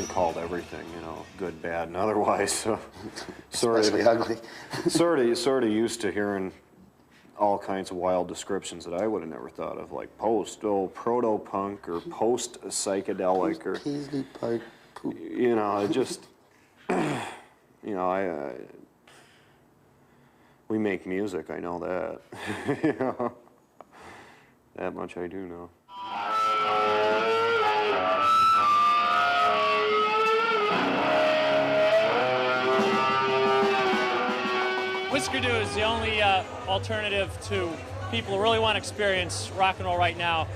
been called everything, you know, good, bad, and otherwise. So, Especially ugly. sort of used to hearing all kinds of wild descriptions that I would have never thought of, like proto-punk or post-psychedelic or Paisley Park poop. you know, just you know, we make music. I know that. You know, that much I do know. Husker is the only alternative to people who really want to experience rock and roll right now.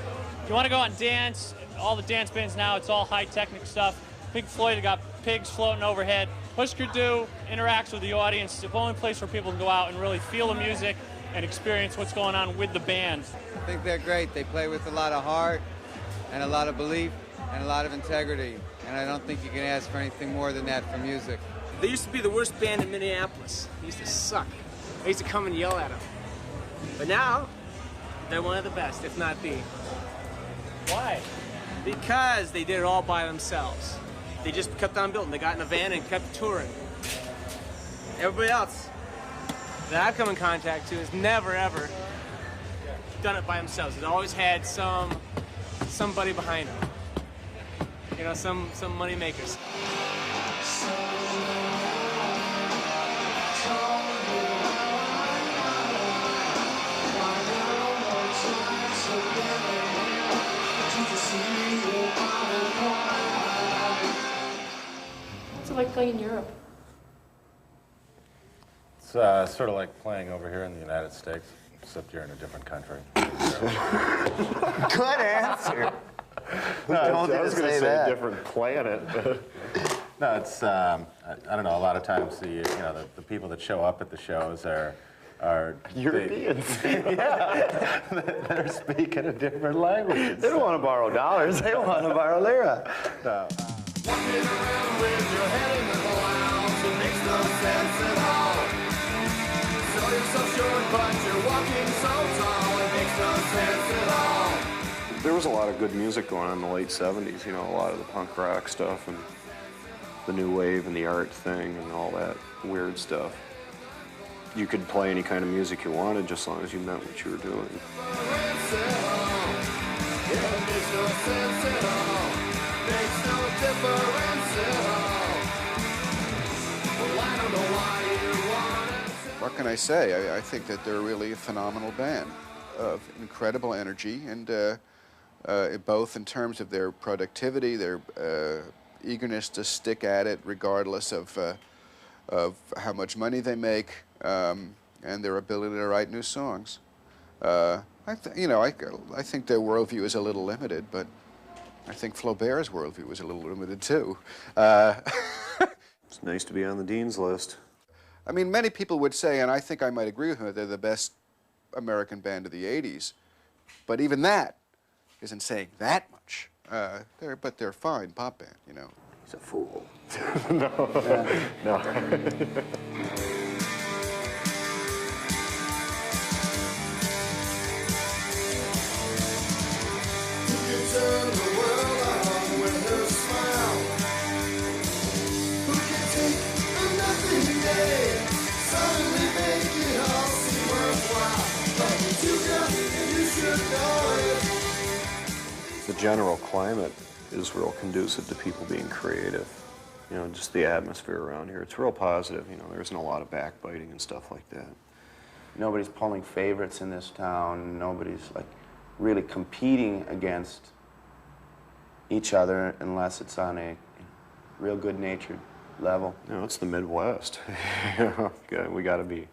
If you want to go out and dance, all the dance bands now, it's all high-technic stuff. Pink Floyd got pigs floating overhead. Husker Du interacts with the audience. It's the only place where people can go out and really feel the music and experience what's going on with the band. I think they're great. They play with a lot of heart and a lot of belief and a lot of integrity. And I don't think you can ask for anything more than that for music. They used to be the worst band in Minneapolis. They used to suck. I used to come and yell at them. But now, they're one of the best, if not the. Why? Because they did it all by themselves. They just kept on building. They got in a van and kept touring. Everybody else that I've come in contact to has never, ever done it by themselves. They've always had somebody behind them. You know, some money makers. What's it like playing in Europe? It's sort of like playing over here in the United States, except you're in a different country. Good answer. No, I was going to say that. different planet. No, it's I don't know. A lot of times the people that show up at the shows are Europeans. Yeah, they're speaking a different language. They don't want to borrow dollars. They want to borrow lira. No. Walking around with your head in the clouds, it makes no sense at all. So you're so short, but you're walking so tall, it makes no sense at all. There was a lot of good music going on in the late 70s, you know, a lot of the punk rock stuff and the new wave and the art thing and all that weird stuff. You could play any kind of music you wanted just as long as you meant what you were doing. What can I say? I think that they're really a phenomenal band of incredible energy, and both in terms of their productivity, their eagerness to stick at it regardless of how much money they make, and their ability to write new songs. I think their worldview is a little limited, but I think Flaubert's worldview was a little limited too. It's nice to be on the Dean's list. I mean, many people would say, and I think I might agree with them, that they're the best American band of the 80s. But even that isn't saying that much. But they're a fine pop band, you know. He's a fool. No. Turn the world on with her smile. Who can take a nothing day, suddenly make it all seem worthwhile? But you got and you should know it. The general climate is real conducive to people being creative. You know, just the atmosphere around here. It's real positive, you know, there isn't a lot of backbiting and stuff like that. Nobody's pulling favorites in this town. Nobody's like really competing against each other unless it's on a real good-natured level. You know, it's the Midwest. We got to be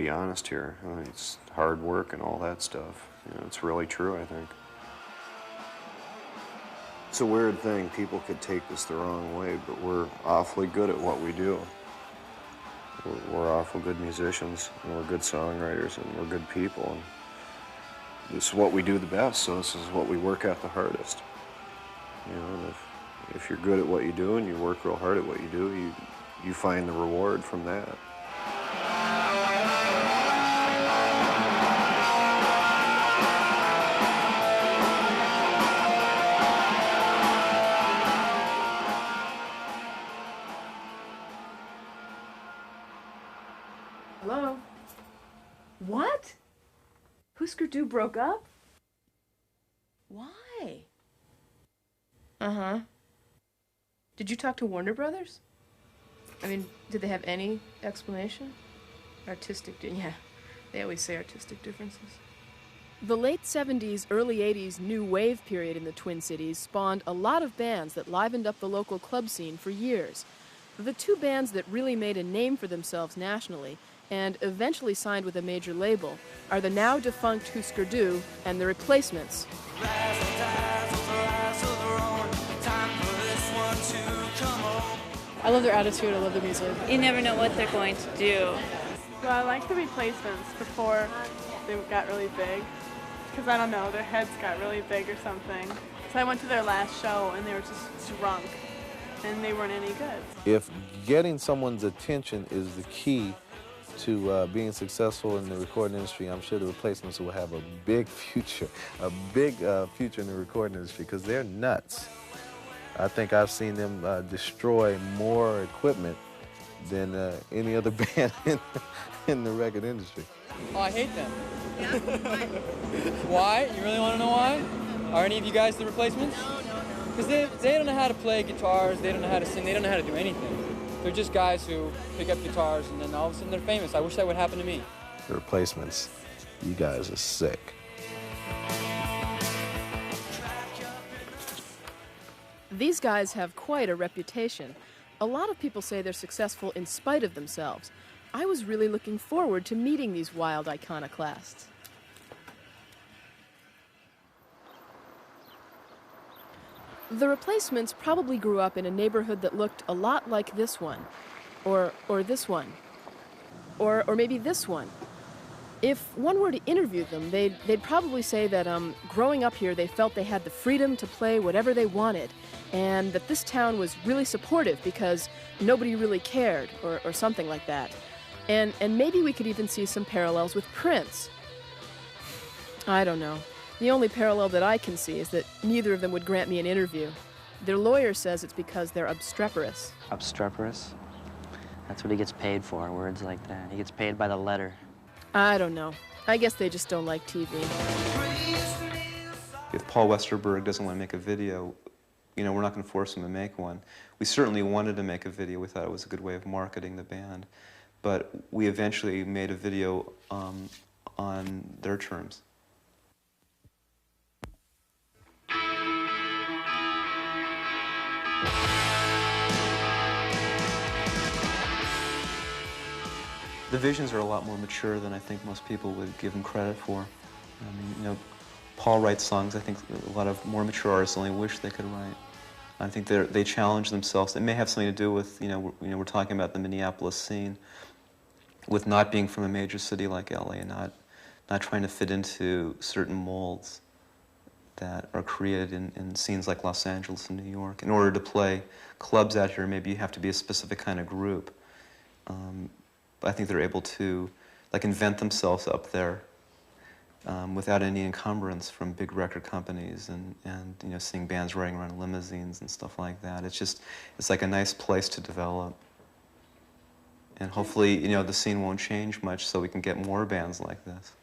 honest here. I mean, it's hard work and all that stuff. You know, it's really true, I think. It's a weird thing. People could take this the wrong way, but we're awfully good at what we do. We're awful good musicians, and we're good songwriters, and we're good people. And this is what we do the best, so this is what we work at the hardest. You know, and if you're good at what you do and you work real hard at what you do, you find the reward from that. Hello? What? Husker Du broke up? Why? Uh-huh. Did you talk to Warner Brothers? I mean, did they have any explanation? Yeah, they always say artistic differences. The late 70s, early 80s new wave period in the Twin Cities spawned a lot of bands that livened up the local club scene for years. The two bands that really made a name for themselves nationally and eventually signed with a major label are the now defunct Husker Du and the Replacements. I love their attitude, I love their music. You never know what they're going to do. Well, I like the Replacements before they got really big. Because, I don't know, their heads got really big or something. So I went to their last show and they were just drunk. And they weren't any good. If getting someone's attention is the key to being successful in the recording industry, I'm sure the Replacements will have a big future in the recording industry, because they're nuts. I think I've seen them destroy more equipment than any other band in the record industry. Oh, I hate them. Yeah? Why? You really want to know why? Are any of you guys the Replacements? No. Because they don't know how to play guitars, they don't know how to sing, they don't know how to do anything. They're just guys who pick up guitars and then all of a sudden they're famous. I wish that would happen to me. The Replacements, you guys are sick. These guys have quite a reputation. A lot of people say they're successful in spite of themselves. I was really looking forward to meeting these wild iconoclasts. The Replacements probably grew up in a neighborhood that looked a lot like this one, or this one, or maybe this one. If one were to interview them, they'd probably say that growing up here, they felt they had the freedom to play whatever they wanted, and that this town was really supportive because nobody really cared, or something like that. And maybe we could even see some parallels with Prince. I don't know. The only parallel that I can see is that neither of them would grant me an interview. Their lawyer says it's because they're obstreperous. Obstreperous? That's what he gets paid for, words like that. He gets paid by the letter. I don't know. I guess they just don't like TV. If Paul Westerberg doesn't want to make a video, we're not going to force him to make one. We certainly wanted to make a video. We thought it was a good way of marketing the band. But we eventually made a video on their terms. The visions are a lot more mature than I think most people would give them credit for. I mean, Paul writes songs I think a lot of more mature artists only wish they could write. I think they challenge themselves. It may have something to do with, we're talking about the Minneapolis scene, with not being from a major city like LA and not trying to fit into certain molds that are created in scenes like Los Angeles and New York. In order to play clubs out here, maybe you have to be a specific kind of group. I think they're able to invent themselves up there without any encumbrance from big record companies and seeing bands riding around limousines and stuff like that. It's like a nice place to develop. And hopefully, the scene won't change much so we can get more bands like this.